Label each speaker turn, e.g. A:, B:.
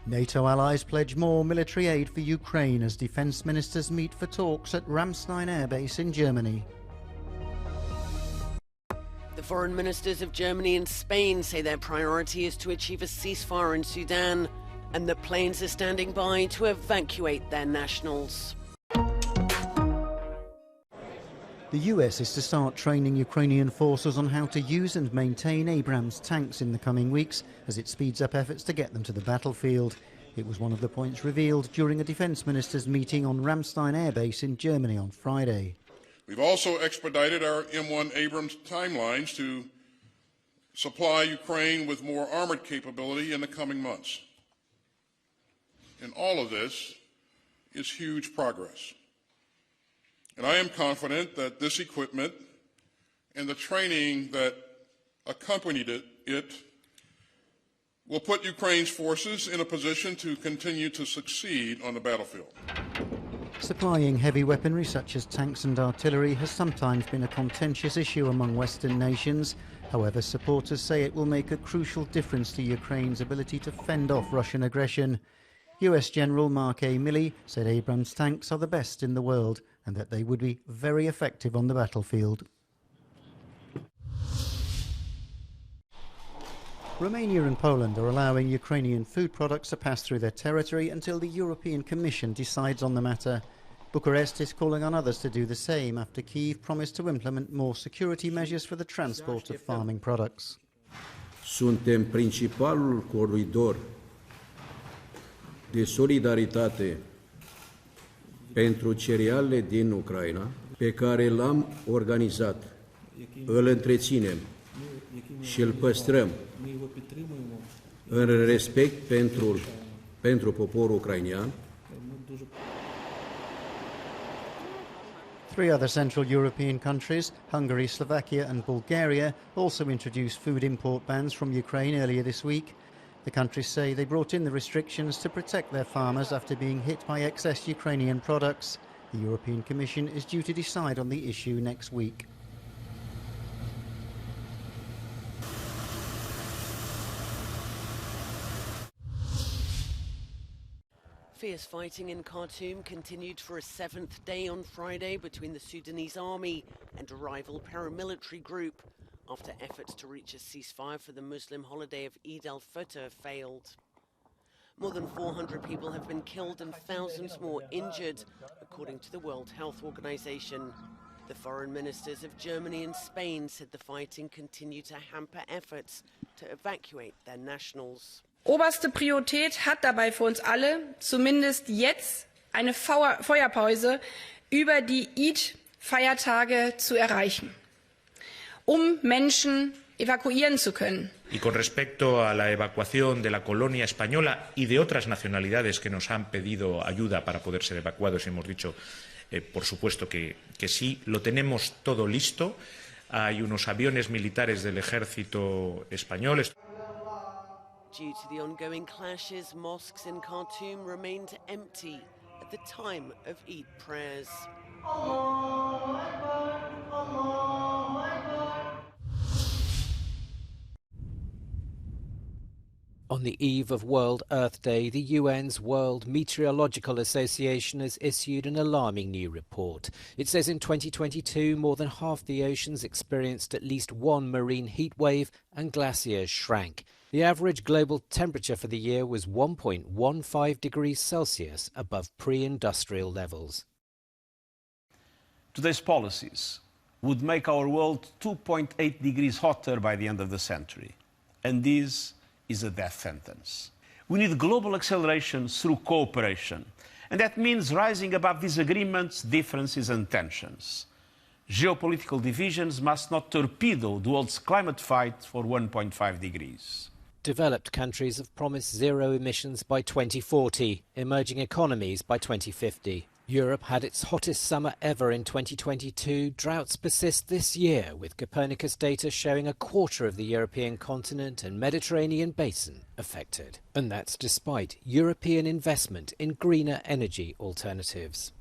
A: NATO allies pledge more military aid for Ukraine as defence ministers meet for talks at Ramstein Air Base in Germany.
B: The foreign ministers of Germany and Spain say their priority is to achieve a ceasefire in Sudan and that planes are standing by to evacuate their nationals.
A: The US is to start training Ukrainian forces on how to use and maintain Abrams tanks in the coming weeks as it speeds up efforts to get them to the battlefield. It was one of the points revealed during a defence ministers' meeting on Ramstein Air Base in Germany on Friday.
C: We've also expedited our M1 Abrams timelines to supply Ukraine with more armored capability in the coming months. And all of this is huge progress. And I am confident that this equipment and the training that accompanied it will put Ukraine's forces in a position to continue to succeed on the battlefield.
A: Supplying heavy weaponry such as tanks and artillery has sometimes been a contentious issue among Western nations. However, supporters say it will make a crucial difference to Ukraine's ability to fend off Russian aggression. US General Mark A. Milley said Abrams tanks are the best in the world and that they would be very effective on the battlefield. Romania and Poland are allowing Ukrainian food products to pass through their territory until the European Commission decides on the matter. Bucharest is calling on others to do the same after Kyiv promised to implement more security measures for the transport of farming products.
D: Suntem principalul coridor de solidaritate pentru cerealele din Ucraina, pe care l-am organizat, îl întreținem și îl păstrăm în respect pentru poporul ucrainean.
A: Three other Central European countries, Hungary, Slovakia and Bulgaria, also introduced food import bans from Ukraine earlier this week. The countries say they brought in the restrictions to protect their farmers after being hit by excess Ukrainian products. The European Commission is due to decide on the issue next week.
B: Fierce fighting in Khartoum continued for a seventh day on Friday between the Sudanese army and a rival paramilitary group after efforts to reach a ceasefire for the Muslim holiday of Eid al-Fitr failed. More than 400 people have been killed and thousands more injured, according to the World Health Organization. The foreign ministers of Germany and Spain said the fighting continued to hamper efforts to evacuate their nationals.
E: Oberste Priorität hat dabei für uns alle, zumindest jetzt, eine Feuerpause über die Eid-Feiertage zu erreichen, Menschen evacuieren zu können.
F: Y con respecto a la evacuación de la colonia española y de otras nacionalidades que nos han pedido ayuda para poder ser evacuados, hemos dicho, por supuesto que sí, lo tenemos todo listo. Hay unos aviones militares del ejército español.
B: Due to the ongoing clashes, mosques in Khartoum remained empty at the time of Eid prayers.
G: On the eve of World Earth Day, the UN's World Meteorological Association has issued an alarming new report. It says in 2022, more than half the oceans experienced at least one marine heat wave and glaciers shrank. The average global temperature for the year was 1.15 degrees Celsius above pre-industrial levels.
H: Today's policies would make our world 2.8 degrees hotter by the end of the century. And this is a death sentence. We need global acceleration through cooperation. And that means rising above disagreements, differences and tensions. Geopolitical divisions must not torpedo the world's climate fight for 1.5 degrees.
G: Developed countries have promised zero emissions by 2040, emerging economies by 2050. Europe had its hottest summer ever in 2022. Droughts persist this year, with Copernicus data showing a quarter of the European continent and Mediterranean basin affected. And that's despite European investment in greener energy alternatives.